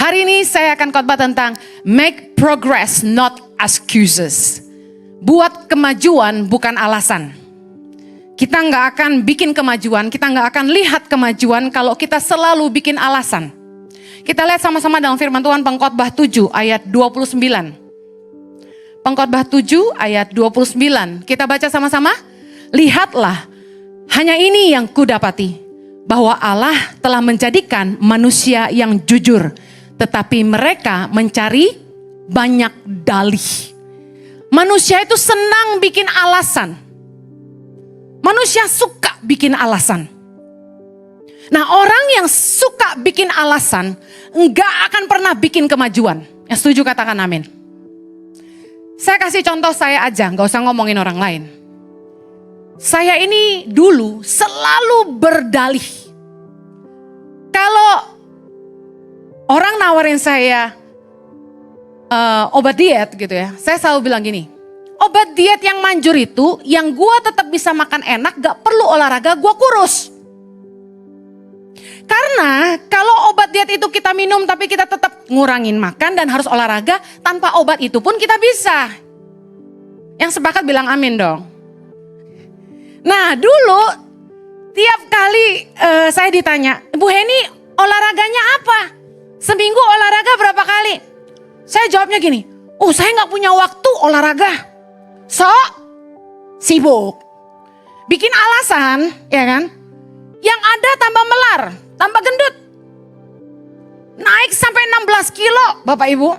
Hari ini saya akan khotbah tentang make progress not excuses. Buat kemajuan bukan alasan. Kita nggak akan bikin kemajuan, kita nggak akan lihat kemajuan kalau kita selalu bikin alasan. Kita lihat sama-sama dalam firman Tuhan Pengkhotbah 7 ayat 29. Pengkhotbah 7 ayat 29. Kita baca sama-sama. Lihatlah, hanya ini yang kudapati, bahwa Allah telah menjadikan manusia yang jujur, tetapi mereka mencari banyak dalih. Manusia itu senang bikin alasan. Manusia suka bikin alasan. Nah, orang yang suka bikin alasan enggak akan pernah bikin kemajuan. Yang setuju katakan amin. Saya kasih contoh saya aja, enggak usah ngomongin orang lain. Saya ini dulu selalu berdalih. Kalau orang nawarin saya obat diet gitu ya, saya selalu bilang gini, obat diet yang manjur itu, yang gue tetap bisa makan enak, gak perlu olahraga, gue kurus. Karena kalau obat diet itu kita minum tapi kita tetap ngurangin makan dan harus olahraga, tanpa obat itu pun kita bisa. Yang sepakat bilang amin dong. Nah dulu tiap kali saya ditanya, Bu Heni olahraganya apa? Seminggu olahraga berapa kali? Saya jawabnya gini, saya gak punya waktu olahraga. So, sibuk. Bikin alasan, ya kan? Yang ada tambah melar, tambah gendut. Naik sampai 16 kilo, Bapak Ibu.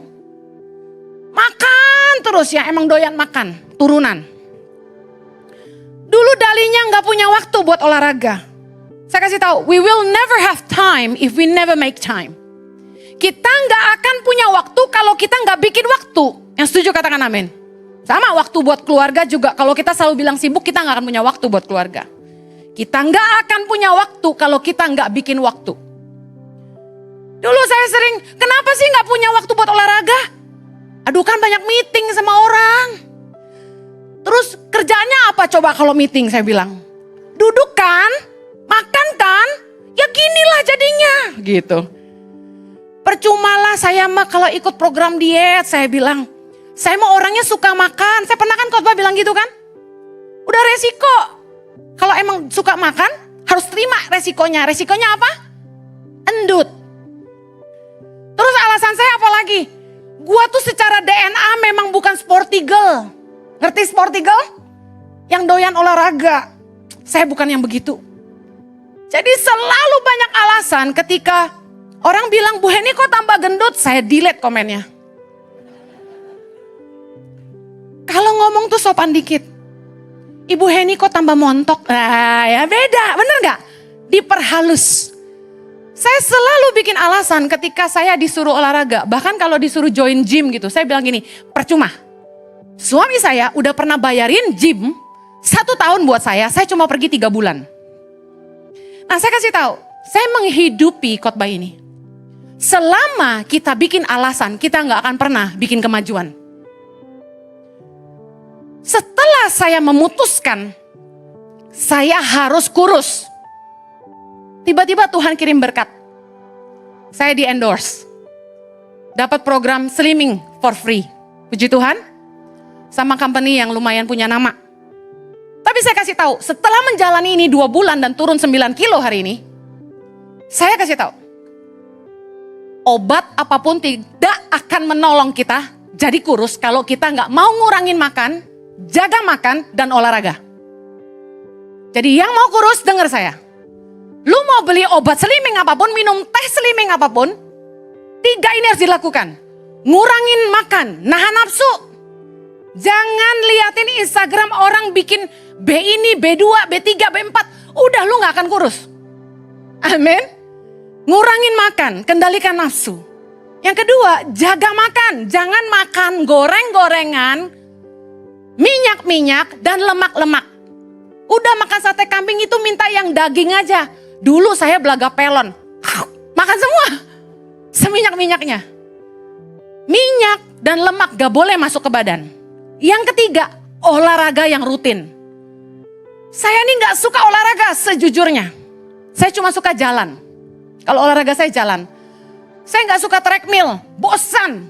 Makan terus ya, emang doyan makan, turunan. Dulu dalinya gak punya waktu buat olahraga. Saya kasih tahu, we will never have time if we never make time. Kita gak akan punya waktu kalau kita gak bikin waktu. Yang setuju katakan amin. Sama waktu buat keluarga juga, kalau kita selalu bilang sibuk, kita gak akan punya waktu buat keluarga. Kita gak akan punya waktu kalau kita gak bikin waktu. Dulu saya sering, kenapa sih gak punya waktu buat olahraga? Aduh kan banyak meeting sama orang. Terus kerjanya apa coba kalau meeting, saya bilang. Duduk kan, makan kan, ya ginilah jadinya. Gitu. Percumalah saya mah kalau ikut program diet, saya bilang. Saya mau orangnya suka makan. Saya pernah kan khotbah bilang gitu kan. Udah resiko. Kalau emang suka makan, harus terima resikonya. Resikonya apa? Endut. Terus alasan saya apa lagi? Gua tuh secara DNA memang bukan sporty girl. Ngerti sporty girl? Yang doyan olahraga. Saya bukan yang begitu. Jadi selalu banyak alasan ketika orang bilang, Bu Heni kok tambah gendut? Saya delete komennya. Kalau ngomong tuh sopan dikit. Ibu Heni kok tambah montok? Nah ya beda, bener gak? Diperhalus. Saya selalu bikin alasan ketika saya disuruh olahraga. Bahkan kalau disuruh join gym gitu. Saya bilang gini, percuma. Suami saya udah pernah bayarin gym 1 tahun buat saya cuma pergi 3 bulan. Nah saya kasih tahu, saya menghidupi khotbah ini. Selama kita bikin alasan, kita gak akan pernah bikin kemajuan. Setelah saya memutuskan, saya harus kurus. Tiba-tiba Tuhan kirim berkat. Saya di endorse. Dapat program slimming for free. Puji Tuhan. Sama company yang lumayan punya nama. Tapi saya kasih tahu, setelah menjalani ini 2 bulan dan turun 9 kilo hari ini. Saya kasih tahu. Obat apapun tidak akan menolong kita jadi kurus kalau kita nggak mau ngurangin makan, jaga makan, dan olahraga. Jadi yang mau kurus dengar saya. Lu mau beli obat slimming apapun, minum teh slimming apapun, 3 ini harus dilakukan. Ngurangin makan, nahan nafsu. Jangan liatin Instagram orang bikin B ini, B2, B3, B4. Udah lu gak akan kurus. Amin. Ngurangin makan, kendalikan nafsu. Yang kedua, jaga makan. Jangan makan goreng-gorengan, minyak-minyak, dan lemak-lemak. Udah makan sate kambing itu minta yang daging aja. Dulu saya belaga pelon. Makan semua. Seminyak-minyaknya. Minyak dan lemak gak boleh masuk ke badan. Yang ketiga, olahraga yang rutin. Saya nih gak suka olahraga sejujurnya. Saya cuma suka jalan. Kalau olahraga saya jalan. Saya nggak suka treadmill, bosan.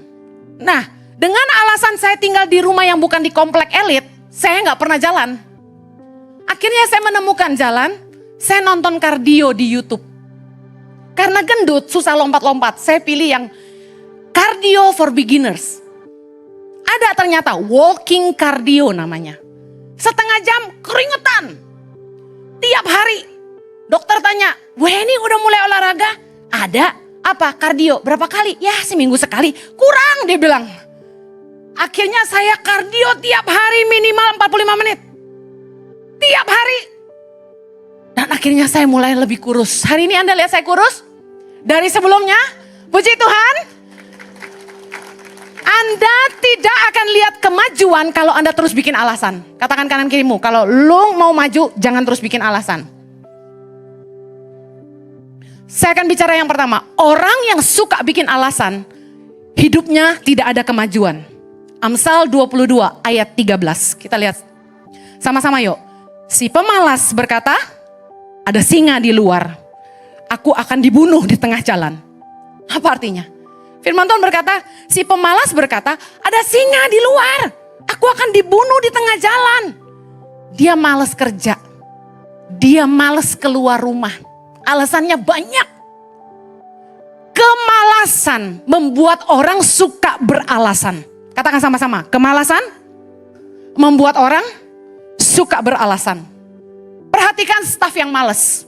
Nah, dengan alasan saya tinggal di rumah yang bukan di komplek elit, saya nggak pernah jalan. Akhirnya saya menemukan jalan, saya nonton kardio di YouTube. Karena gendut, susah lompat-lompat, saya pilih yang cardio for beginners. Ada ternyata walking cardio namanya. Setengah jam keringetan. Tiap hari. Dokter tanya, "Wah, ini udah mulai olahraga?" Ada. Apa? Kardio. Berapa kali? Ya, seminggu sekali. Kurang, dia bilang. Akhirnya saya kardio tiap hari minimal 45 menit. Tiap hari. Dan akhirnya saya mulai lebih kurus. Hari ini Anda lihat saya kurus? Dari sebelumnya? Puji Tuhan. Anda tidak akan lihat kemajuan kalau Anda terus bikin alasan. Katakan kanan kirimu, kalau lu mau maju, jangan terus bikin alasan. Saya akan bicara yang pertama. Orang yang suka bikin alasan, hidupnya tidak ada kemajuan. Amsal 22 ayat 13. Kita lihat sama-sama yuk. Si pemalas berkata, ada singa di luar. Aku akan dibunuh di tengah jalan. Apa artinya? Firman Tuhan berkata, si pemalas berkata, ada singa di luar. Aku akan dibunuh di tengah jalan. Dia malas kerja. Dia malas keluar rumah. Alasannya banyak. Kemalasan membuat orang suka beralasan. Katakan sama-sama, kemalasan membuat orang suka beralasan. Perhatikan staf yang malas.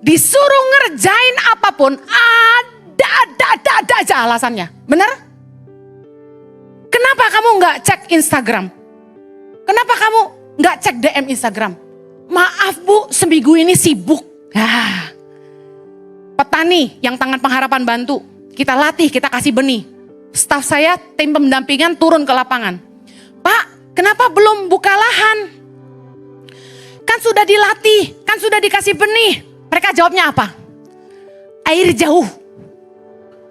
Disuruh ngerjain apapun, ada aja alasannya. Benar? Kenapa kamu nggak cek Instagram? Kenapa kamu nggak cek DM Instagram? Maaf Bu, seminggu ini sibuk. Petani yang Tangan Pengharapan bantu, kita latih, kita kasih benih. Staf saya, tim pendampingan turun ke lapangan. Pak, kenapa belum buka lahan? Kan sudah dilatih, kan sudah dikasih benih. Mereka jawabnya apa? Air jauh,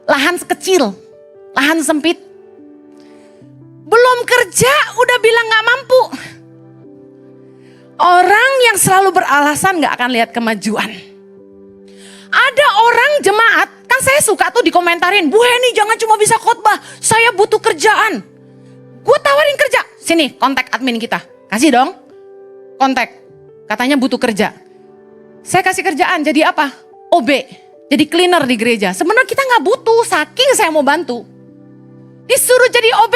lahan kecil, lahan sempit. Belum kerja udah bilang gak mampu. Orang yang selalu beralasan gak akan lihat kemajuan. Ada orang jemaat, kan saya suka tuh dikomentarin, Bu Heni jangan cuma bisa khotbah, saya butuh kerjaan. Gue tawarin kerja, sini kontak admin kita, kasih dong kontak, katanya butuh kerja. Saya kasih kerjaan, jadi apa? OB, jadi cleaner di gereja. Sebenarnya kita gak butuh, saking saya mau bantu. Disuruh jadi OB,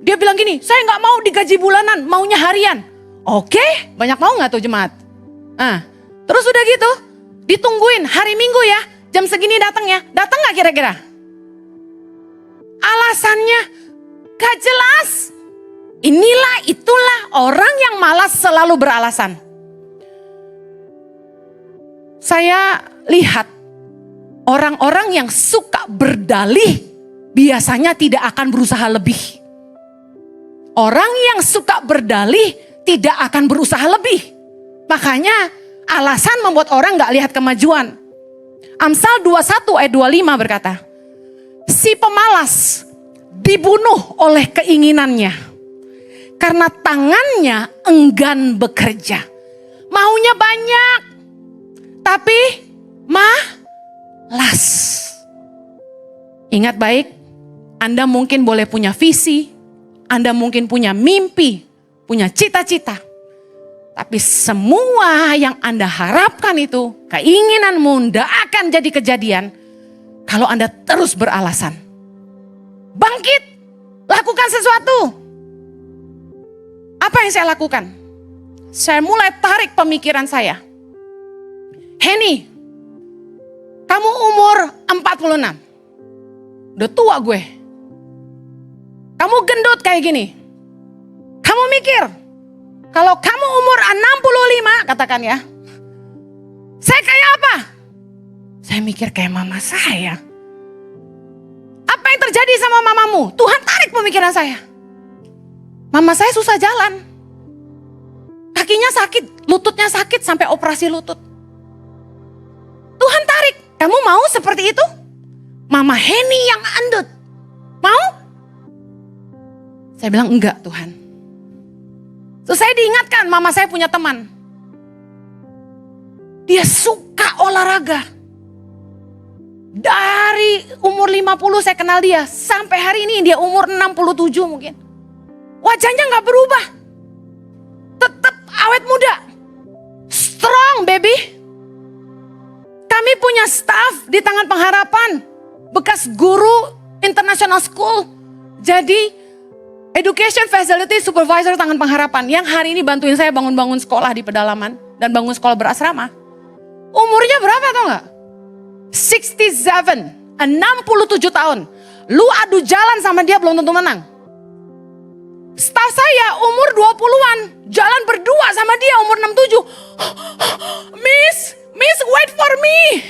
dia bilang gini, saya gak mau digaji bulanan, maunya harian. Oke, banyak mau gak tuh jemaat? Terus udah gitu, ditungguin hari Minggu ya, jam segini datang ya. Datang gak kira-kira? Alasannya gak jelas. Inilah itulah orang yang malas selalu beralasan. Saya lihat orang-orang yang suka berdalih biasanya tidak akan berusaha lebih. Orang yang suka berdalih tidak akan berusaha lebih. Makanya alasan membuat orang gak lihat kemajuan. Amsal 21 ayat 25 berkata, si pemalas dibunuh oleh keinginannya, karena tangannya enggan bekerja. Maunya banyak, tapi malas. Ingat baik, Anda mungkin boleh punya visi, Anda mungkin punya mimpi, punya cita-cita. Tapi semua yang Anda harapkan itu, keinginanmu tidak akan jadi kejadian kalau Anda terus beralasan. Bangkit, lakukan sesuatu. Apa yang saya lakukan? Saya mulai tarik pemikiran saya. Heni, kamu umur 46. Udah tua gue. Kamu gendut kayak gini. Kamu mikir, kalau kamu umur 65, katakan ya, saya kayak apa? Saya mikir kayak mama saya. Apa yang terjadi sama mamamu? Tuhan tarik pemikiran saya. Mama saya susah jalan. Kakinya sakit, lututnya sakit sampai operasi lutut. Tuhan tarik, kamu mau seperti itu? Mama Heni yang andut. Mau? Saya bilang enggak Tuhan. Terus saya diingatkan, mama saya punya teman. Dia suka olahraga. Dari umur 50 saya kenal dia, sampai hari ini dia umur 67 mungkin. Wajahnya gak berubah. Tetap awet muda. Strong baby. Kami punya staff di Tangan Pengharapan. Bekas guru international school. Jadi education facility supervisor Tangan Pengharapan. Yang hari ini bantuin saya bangun-bangun sekolah di pedalaman. Dan bangun sekolah berasrama. Umurnya berapa tau gak? 67 tahun. Lu adu jalan sama dia belum tentu menang. Staff saya umur 20-an, jalan berdua sama dia umur 67. Miss wait for me.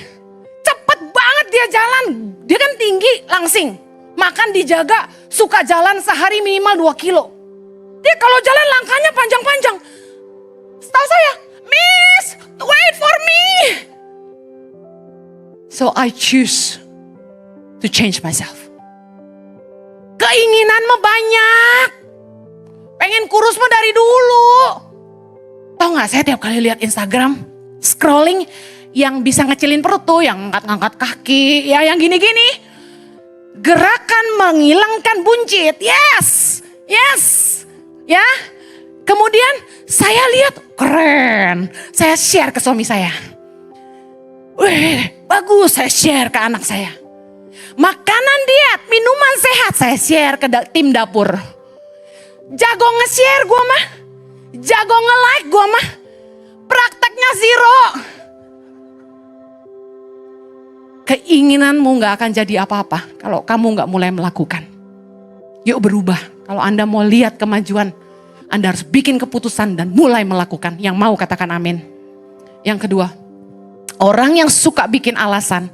Cepet banget dia jalan. Dia kan tinggi langsing. Makan dijaga, suka jalan sehari minimal 2 kilo. Dia kalau jalan langkahnya panjang-panjang. Staff saya, Miss wait for me. So I choose to change myself. Keinginan mah banyak. Pengen kurus mah dari dulu. Tahu gak, saya tiap kali lihat Instagram, scrolling, yang bisa ngecilin perut tuh, yang ngangkat-ngangkat kaki, ya yang gini-gini. Gerakan menghilangkan buncit, yes, ya. Kemudian saya lihat, keren, saya share ke suami saya. Wih, bagus, saya share ke anak saya. Makanan diet, minuman sehat, saya share ke tim dapur. Jago nge-share gue mah. Jago nge-like gue mah. Prakteknya zero. Keinginanmu gak akan jadi apa-apa kalau kamu gak mulai melakukan. Yuk berubah. Kalau Anda mau lihat kemajuan, Anda harus bikin keputusan dan mulai melakukan. Yang mau katakan amin. Yang kedua, orang yang suka bikin alasan,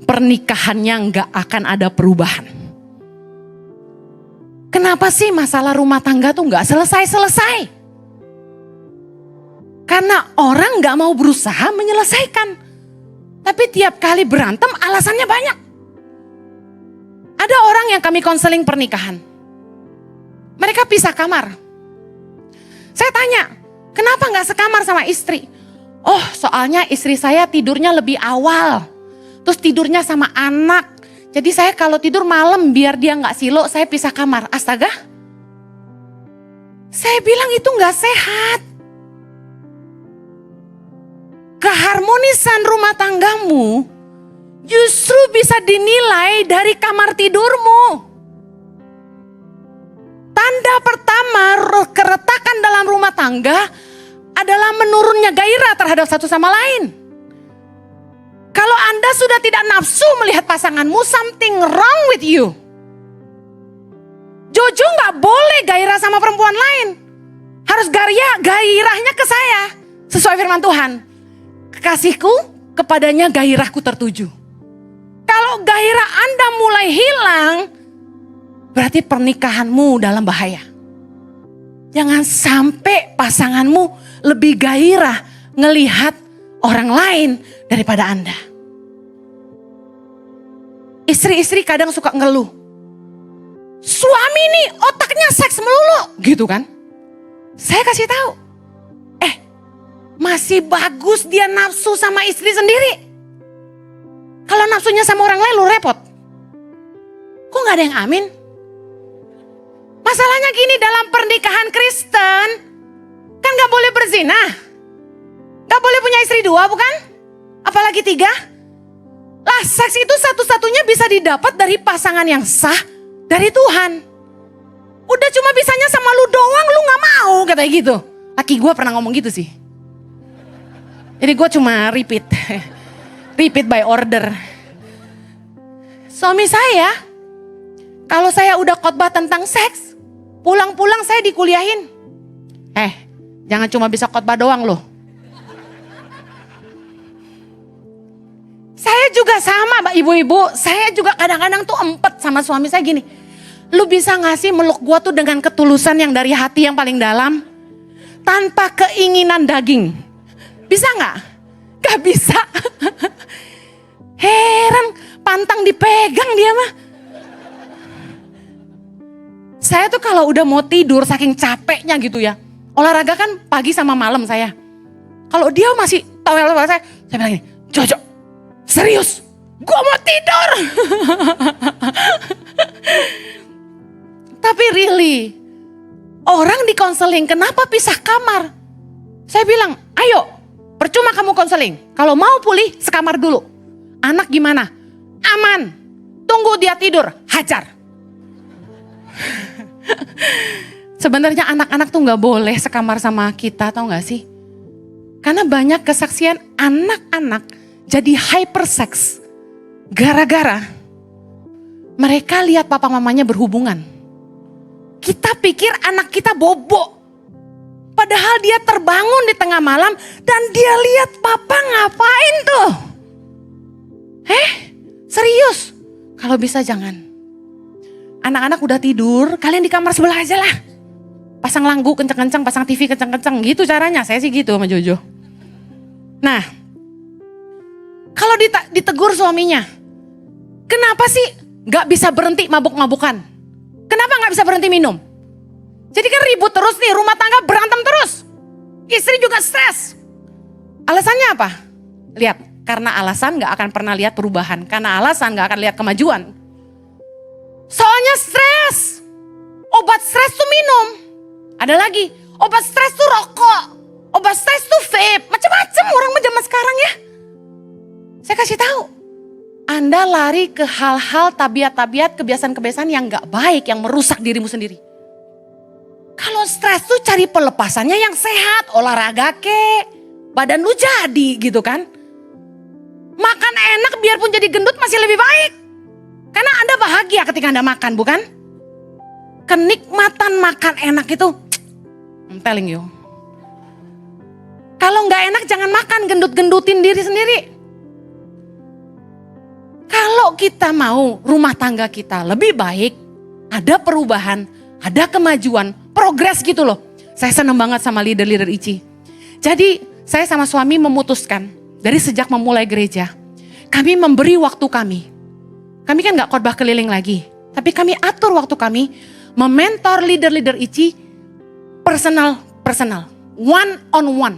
pernikahannya gak akan ada perubahan. Kenapa sih masalah rumah tangga tuh gak selesai-selesai? Karena orang gak mau berusaha menyelesaikan. Tapi tiap kali berantem alasannya banyak. Ada orang yang kami konseling pernikahan. Mereka pisah kamar. Saya tanya, kenapa gak sekamar sama istri? Oh, soalnya istri saya tidurnya lebih awal. Terus tidurnya sama anak. Jadi saya kalau tidur malam biar dia gak silo, saya pisah kamar. Astaga. Saya bilang itu gak sehat. Keharmonisan rumah tanggamu justru bisa dinilai dari kamar tidurmu. Tanda pertama keretakan dalam rumah tangga adalah menurunnya gairah terhadap satu sama lain. Kalau Anda sudah tidak nafsu melihat pasanganmu, something wrong with you. Jojo gak boleh gairah sama perempuan lain. Harus gairahnya ke saya. Sesuai firman Tuhan. Kekasihku, kepadanya gairahku tertuju. Kalau gairah Anda mulai hilang, berarti pernikahanmu dalam bahaya. Jangan sampai pasanganmu lebih gairah ngelihat orang lain daripada Anda. Istri-istri kadang suka ngeluh. Suami nih otaknya seks melulu, gitu kan? Saya kasih tahu. Masih bagus dia nafsu sama istri sendiri. Kalau nafsunya sama orang lain lu repot. Kok gak ada yang amin? Masalahnya gini, dalam pernikahan Kristen kan gak boleh berzina. Gak boleh punya istri 2 bukan? Apalagi 3. Lah seks itu satu-satunya bisa didapat dari pasangan yang sah dari Tuhan. Udah cuma bisanya sama lu doang, lu gak mau katanya gitu. Laki gue pernah ngomong gitu sih. Jadi gue cuma repeat by order. Suami saya, kalau saya udah khotbah tentang seks, pulang-pulang saya dikuliahin. Jangan cuma bisa khotbah doang loh. Saya juga sama Mbak ibu-ibu, saya juga kadang-kadang tuh empet sama suami saya gini. Lu bisa gak sih meluk gue tuh dengan ketulusan yang dari hati yang paling dalam? Tanpa keinginan daging. Bisa gak? Gak bisa. Heran, pantang dipegang dia mah. Saya tuh kalau udah mau tidur saking capeknya gitu ya. Olahraga kan pagi sama malam saya. Kalau dia masih towel saya bilang gini, Jojo, serius, Gue mau tidur. Tapi really, orang di konseling kenapa pisah kamar? Saya bilang, ayo percuma kamu konseling. Kalau mau pulih sekamar dulu. Anak gimana? Aman. Tunggu dia tidur, hajar. Sebenarnya anak-anak tuh gak boleh sekamar sama kita, tau gak sih? Karena banyak kesaksian anak-anak jadi hypersex. Gara-gara mereka lihat papa mamanya berhubungan. Kita pikir anak kita bobo. Padahal dia terbangun di tengah malam dan dia lihat papa ngapain tuh. Serius? Kalau bisa jangan. Anak-anak udah tidur, kalian di kamar sebelah aja lah. Pasang lagu kenceng-kenceng, pasang TV kenceng-kenceng. Gitu caranya, saya sih gitu sama Jojo. Nah, kalau ditegur suaminya, kenapa sih gak bisa berhenti mabuk-mabukan? Kenapa gak bisa berhenti minum? Jadi kan ribut terus nih, rumah tangga berantem terus. Istri juga stres. Alasannya apa? Lihat, karena alasan gak akan pernah lihat perubahan. Karena alasan gak akan lihat kemajuan. Soalnya stres. Obat stres tuh minum. Ada lagi, obat stres tuh rokok. Obat stres tuh vape. Macam-macam orang zaman sekarang ya. Saya kasih tahu. Anda lari ke hal-hal tabiat-tabiat, kebiasaan-kebiasaan yang gak baik, yang merusak dirimu sendiri. Kalau stres tuh cari pelepasannya yang sehat, olahraga kek, badan lu jadi gitu kan. Makan enak biarpun jadi gendut masih lebih baik. Karena Anda bahagia ketika Anda makan, bukan? Kenikmatan makan enak itu, I'm telling you. Kalau nggak enak jangan makan, gendut-gendutin diri sendiri. Kalau kita mau rumah tangga kita lebih baik, ada perubahan, ada kemajuan, progres gitu loh. Saya seneng banget sama leader-leader ICI. Jadi saya sama suami memutuskan dari sejak memulai gereja, kami memberi waktu kami. Kami kan gak khotbah keliling lagi, tapi kami atur waktu kami mementor leader-leader ICI personal, one on one.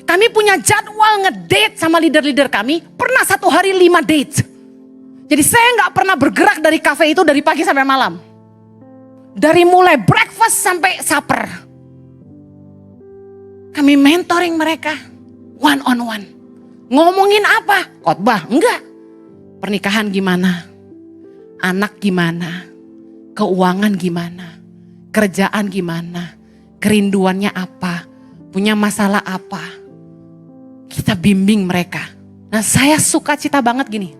Kami punya jadwal ngedate sama leader-leader kami, pernah 1 hari 5 date. Jadi saya gak pernah bergerak dari cafe itu dari pagi sampai malam. Dari mulai breakfast sampai supper. Kami mentoring mereka one on one. Ngomongin apa? Khotbah? Enggak. Pernikahan gimana? Anak gimana? Keuangan gimana? Kerjaan gimana? Kerinduannya apa? Punya masalah apa? Kita bimbing mereka. Nah saya suka cita banget gini.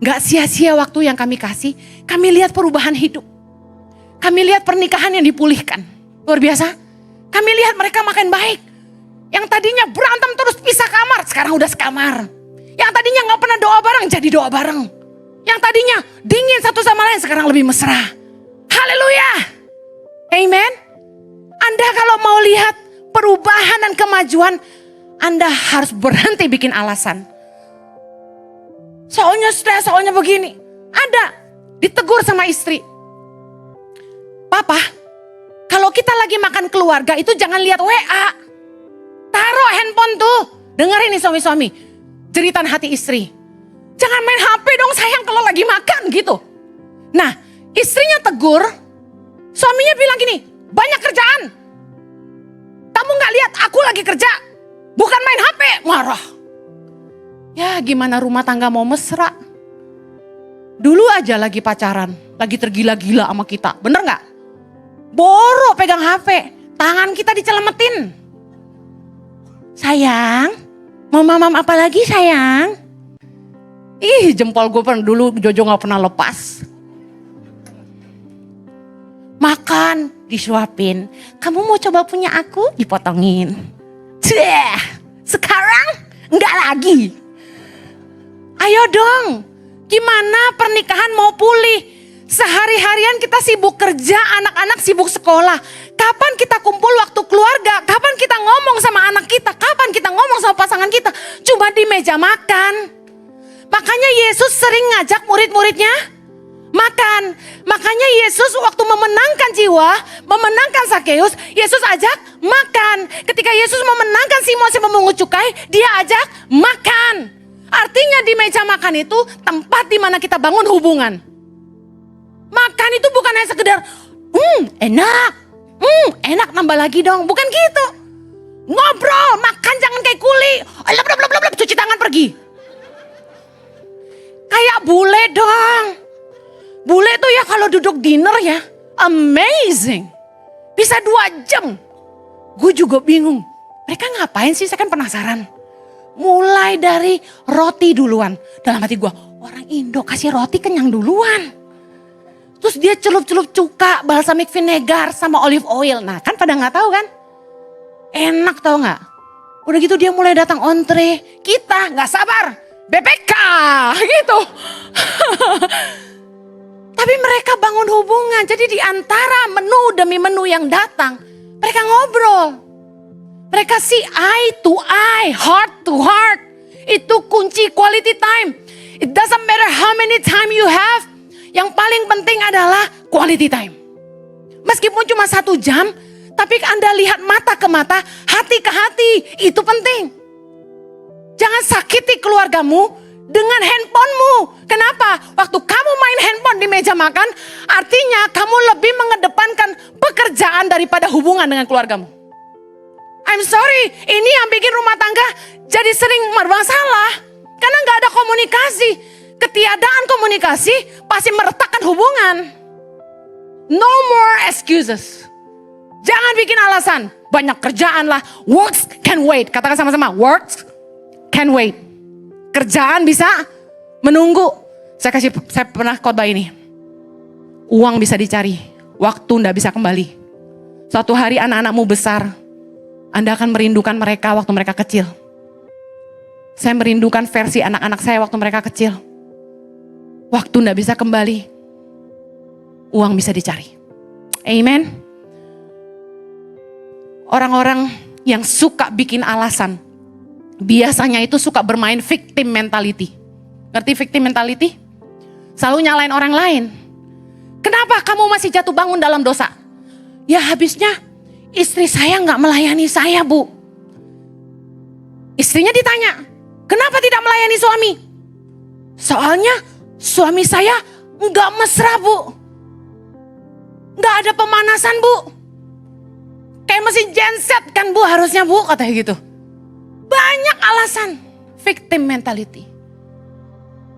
Gak sia-sia waktu yang kami kasih. Kami lihat perubahan hidup. Kami lihat pernikahan yang dipulihkan. Luar biasa. Kami lihat mereka makin baik. Yang tadinya berantem terus pisah kamar, sekarang udah sekamar. Yang tadinya gak pernah doa bareng, jadi doa bareng. Yang tadinya dingin satu sama lain, sekarang lebih mesra. Haleluya. Amen. Anda kalau mau lihat perubahan dan kemajuan, Anda harus berhenti bikin alasan. Soalnya stres, soalnya begini. Ada, ditegur sama istri. Papa, kalau kita lagi makan keluarga itu jangan lihat WA. Taruh handphone tuh. Dengerin nih suami-suami. Jeritan hati istri. Jangan main HP dong sayang kalau lagi makan gitu. Nah, istrinya tegur. Suaminya bilang gini, banyak kerjaan. Kamu gak lihat aku lagi kerja. Bukan main HP. Marah. Ya gimana rumah tangga mau mesra. Dulu aja lagi pacaran. Lagi tergila-gila sama kita. Bener gak? Boro pegang HP, tangan kita dicelemetin. Sayang, mau mamam apa lagi sayang? Ih jempol gue pernah dulu Jojo gak pernah lepas. Makan, disuapin. Kamu mau coba punya aku? Dipotongin. Sekarang enggak lagi. Ayo dong, gimana pernikahan mau pulih? Sehari-harian kita sibuk kerja, anak-anak sibuk sekolah. Kapan kita kumpul waktu keluarga? Kapan kita ngomong sama anak kita? Kapan kita ngomong sama pasangan kita? Cuma di meja makan. Makanya Yesus sering ngajak murid-muridnya makan. Makanya Yesus waktu memenangkan jiwa, memenangkan Sakeus, Yesus ajak makan. Ketika Yesus memenangkan Simon si pemungut cukai, dia ajak makan. Artinya di meja makan itu tempat di mana kita bangun hubungan. Makan itu bukan hanya sekedar, enak, enak nambah lagi dong. Bukan gitu. Ngobrol, makan jangan kayak kuli. Cuci tangan pergi. Kayak bule dong. Bule tuh ya kalau duduk dinner ya, amazing. Bisa 2 jam. Gue juga bingung. Mereka ngapain sih? Saya kan penasaran. Mulai dari roti duluan. Dalam hati gue, orang Indo kasih roti kenyang duluan. Terus dia celup-celup cuka, balsamic vinegar sama olive oil. Nah kan pada gak tahu kan. Enak tau gak? Udah gitu dia mulai datang ontre. Kita gak sabar. BPK gitu. Tapi mereka bangun hubungan. Jadi di antara menu demi menu yang datang, mereka ngobrol. Mereka see eye to eye, heart to heart. Itu kunci quality time. It doesn't matter how many time you have. Yang paling penting adalah quality time. Meskipun cuma 1 jam, tapi Anda lihat mata ke mata, hati ke hati. Itu penting. Jangan sakiti keluargamu dengan handphonemu. Kenapa? Waktu kamu main handphone di meja makan, artinya kamu lebih mengedepankan pekerjaan daripada hubungan dengan keluargamu. I'm sorry, ini yang bikin rumah tangga jadi sering bermasalah. Karena gak ada komunikasi. Ketiadaan komunikasi pasti meretakkan hubungan. No more excuses. Jangan bikin alasan. Banyak kerjaan lah. Works can wait. Katakan sama-sama. Works can wait. Kerjaan bisa menunggu. Saya pernah khotbah ini. Uang bisa dicari. Waktu gak bisa kembali. Suatu hari anak-anakmu besar. Anda akan merindukan mereka waktu mereka kecil. Saya merindukan versi anak-anak saya waktu mereka kecil. Waktu gak bisa kembali. Uang bisa dicari. Amen. Orang-orang yang suka bikin alasan. Biasanya itu suka bermain victim mentality. Ngerti victim mentality? Selalu nyalain orang lain. Kenapa kamu masih jatuh bangun dalam dosa? Ya habisnya istri saya gak melayani saya, Bu. Istrinya ditanya, kenapa tidak melayani suami? Soalnya suami saya gak mesra, Bu. Gak ada pemanasan, Bu. Kayak mesin genset kan, Bu, harusnya, Bu, katanya gitu. Banyak alasan. Victim mentality.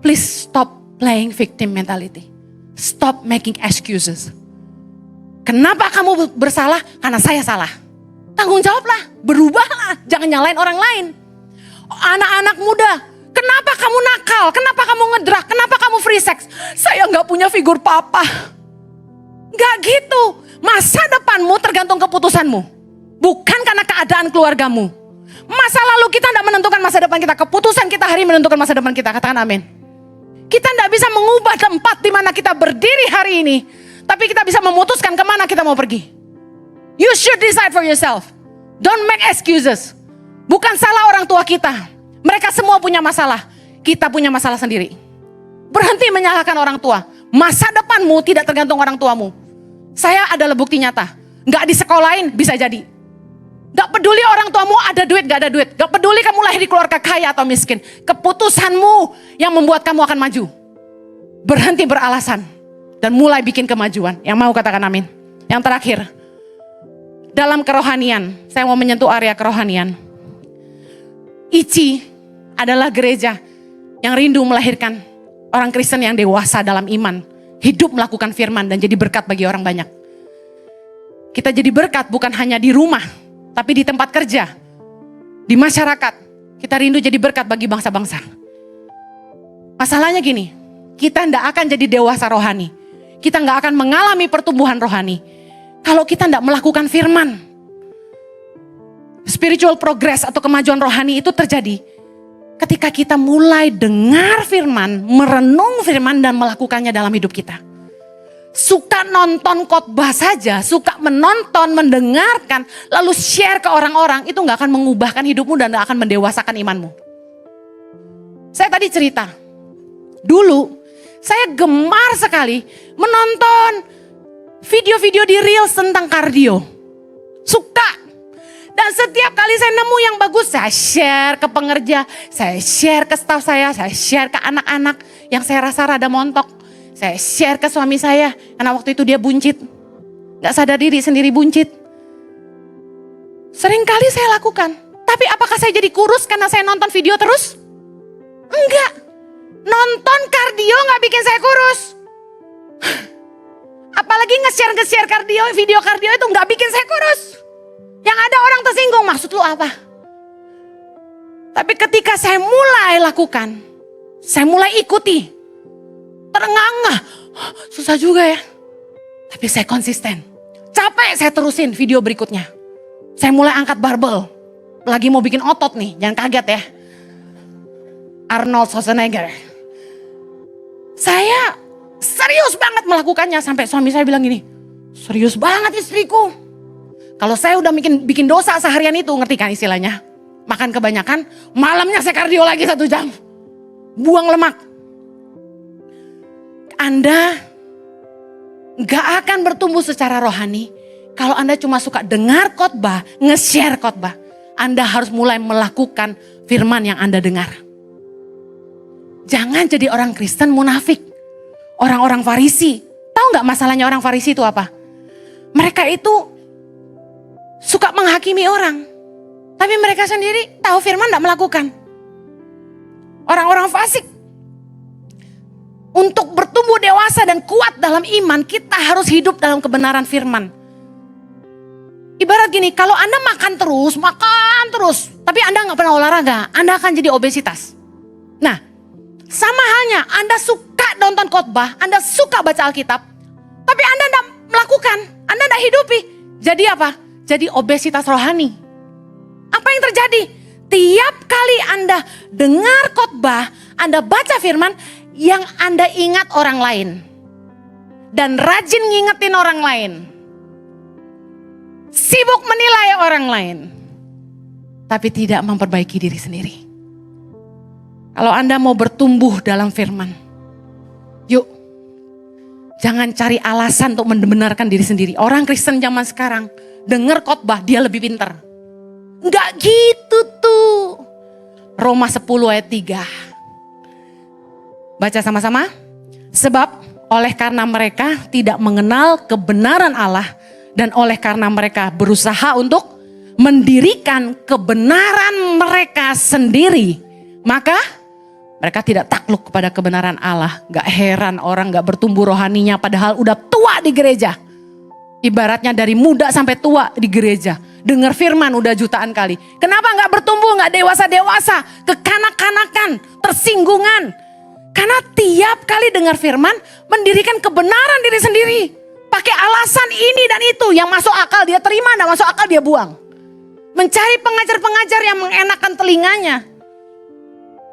Please stop playing victim mentality. Stop making excuses. Kenapa kamu bersalah? Karena saya salah. Tanggung jawablah, berubahlah, jangan nyalain orang lain. Anak-anak muda, kenapa kamu nakal? Kenapa kamu ngedrak? Kenapa kamu free sex? Saya gak punya figur papa. Gak gitu. Masa depanmu tergantung keputusanmu. Bukan karena keadaan keluargamu. Masa lalu kita gak menentukan masa depan kita. Keputusan kita hari menentukan masa depan kita. Katakan amin. Kita gak bisa mengubah tempat di mana kita berdiri hari ini. Tapi kita bisa memutuskan kemana kita mau pergi. You should decide for yourself. Don't make excuses. Bukan salah orang tua kita. Mereka semua punya masalah. Kita punya masalah sendiri. Berhenti menyalahkan orang tua. Masa depanmu tidak tergantung orang tuamu. Saya adalah bukti nyata. Gak disekolahin bisa jadi. Gak peduli orang tuamu ada duit gak ada duit. Gak peduli kamu lahir di keluarga kaya atau miskin. Keputusanmu yang membuat kamu akan maju. Berhenti beralasan. Dan mulai bikin kemajuan. Yang mau katakan amin. Yang terakhir. Dalam kerohanian. Saya mau menyentuh area kerohanian. ICI adalah gereja yang rindu melahirkan orang Kristen yang dewasa dalam iman. Hidup melakukan firman dan jadi berkat bagi orang banyak. Kita jadi berkat bukan hanya di rumah. Tapi di tempat kerja. Di masyarakat. Kita rindu jadi berkat bagi bangsa-bangsa. Masalahnya gini. Kita tidak akan jadi dewasa rohani. Kita nggak akan mengalami pertumbuhan rohani kalau kita nggak melakukan firman. Spiritual progress atau kemajuan rohani itu terjadi ketika kita mulai dengar firman, merenung firman dan melakukannya dalam hidup kita. Suka nonton khotbah saja, suka menonton, mendengarkan, lalu share ke orang-orang, itu nggak akan mengubahkan hidupmu dan nggak akan mendewasakan imanmu. Saya tadi cerita, dulu saya gemar sekali menonton video-video di Reels tentang kardio. Suka. Dan setiap kali saya nemu yang bagus, saya share ke pengerja, saya share ke staf saya share ke anak-anak yang saya rasa rada montok. Saya share ke suami saya, karena waktu itu dia buncit. Gak sadar diri sendiri buncit. Seringkali saya lakukan. Tapi apakah saya jadi kurus karena saya nonton video terus? Enggak. Nonton kardio gak bikin saya kurus. Apalagi nge-share video kardio itu gak bikin saya kurus. Yang ada orang tersinggung, maksud lu apa? Tapi ketika saya mulai lakukan, saya mulai ikuti, terengah-engah, susah juga ya. Tapi saya konsisten, capek saya terusin video berikutnya. Saya mulai angkat barbel, lagi mau bikin otot nih, jangan kaget ya. Arnold Schwarzenegger. Saya serius banget melakukannya, sampai suami saya bilang gini, serius banget istriku. Kalau saya udah bikin dosa seharian itu, ngerti kan istilahnya? Makan kebanyakan, malamnya saya kardio lagi 1 jam. Buang lemak. Anda gak akan bertumbuh secara rohani kalau Anda cuma suka dengar khotbah, nge-share khotbah. Anda harus mulai melakukan firman yang Anda dengar. Jangan jadi orang Kristen munafik. Orang-orang Farisi. Tahu gak masalahnya orang Farisi itu apa? Mereka itu suka menghakimi orang. Tapi mereka sendiri tahu firman tidak melakukan. Orang-orang fasik. Untuk bertumbuh dewasa dan kuat dalam iman, kita harus hidup dalam kebenaran firman. Ibarat gini, kalau Anda makan terus, tapi Anda nggak pernah olahraga, Anda akan jadi obesitas. Nah, sama halnya Anda suka nonton khotbah, Anda suka baca Alkitab, tapi Anda tidak melakukan, Anda tidak hidupi. Jadi apa? Jadi obesitas rohani. Apa yang terjadi? Tiap kali Anda dengar khotbah, Anda baca firman, yang Anda ingat orang lain. Dan rajin ngingetin orang lain. Sibuk menilai orang lain. Tapi tidak memperbaiki diri sendiri. Kalau Anda mau bertumbuh dalam firman, yuk. Jangan cari alasan untuk membenarkan diri sendiri. Orang Kristen zaman sekarang, dengar khotbah dia lebih pintar. Enggak gitu tuh. Roma 10 ayat 3. Baca sama-sama. Sebab oleh karena mereka tidak mengenal kebenaran Allah dan oleh karena mereka berusaha untuk mendirikan kebenaran mereka sendiri, maka mereka tidak takluk kepada kebenaran Allah. Gak heran orang gak bertumbuh rohaninya padahal udah tua di gereja. Ibaratnya dari muda sampai tua di gereja. Dengar firman udah jutaan kali. Kenapa gak bertumbuh, gak dewasa-dewasa, kekanak-kanakan, tersinggungan. Karena tiap kali dengar firman, mendirikan kebenaran diri sendiri. Pakai alasan ini dan itu, yang masuk akal dia terima, gak masuk akal dia buang. Mencari pengajar-pengajar yang mengenakan telinganya.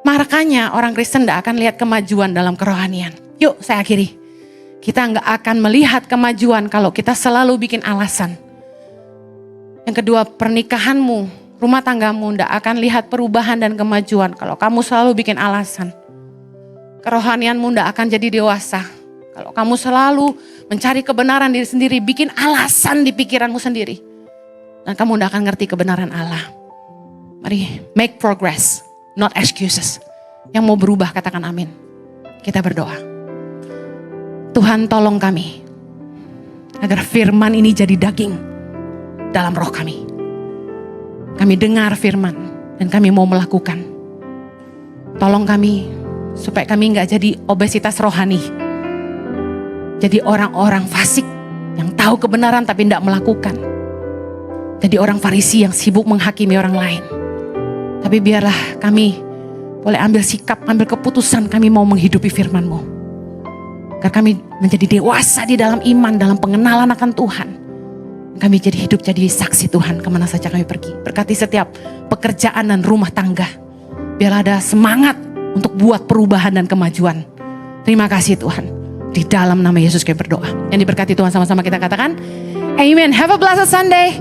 Makanya orang Kristen gak akan lihat kemajuan dalam kerohanian. Yuk saya akhiri. Kita nggak akan melihat kemajuan kalau kita selalu bikin alasan. Yang kedua, pernikahanmu, rumah tanggamu nggak akan lihat perubahan dan kemajuan kalau kamu selalu bikin alasan. Kerohanianmu nggak akan jadi dewasa kalau kamu selalu mencari kebenaran diri sendiri, bikin alasan di pikiranmu sendiri. Dan kamu nggak akan ngerti kebenaran Allah. Mari make progress, not excuses. Yang mau berubah katakan amin. Kita berdoa. Tuhan tolong kami agar firman ini jadi daging dalam roh kami. Kami dengar firman dan kami mau melakukan. Tolong kami supaya kami gak jadi obesitas rohani. Jadi orang-orang fasik yang tahu kebenaran tapi tidak melakukan. Jadi orang Farisi yang sibuk menghakimi orang lain. Tapi biarlah kami boleh ambil sikap, ambil keputusan, kami mau menghidupi firman-Mu. Agar kami menjadi dewasa di dalam iman, dalam pengenalan akan Tuhan. Kami jadi hidup jadi saksi Tuhan kemana saja kami pergi. Berkati setiap pekerjaan dan rumah tangga. Biar ada semangat untuk buat perubahan dan kemajuan. Terima kasih Tuhan. Di dalam nama Yesus kami berdoa. Yang diberkati Tuhan sama-sama kita katakan. Amen. Have a blessed Sunday.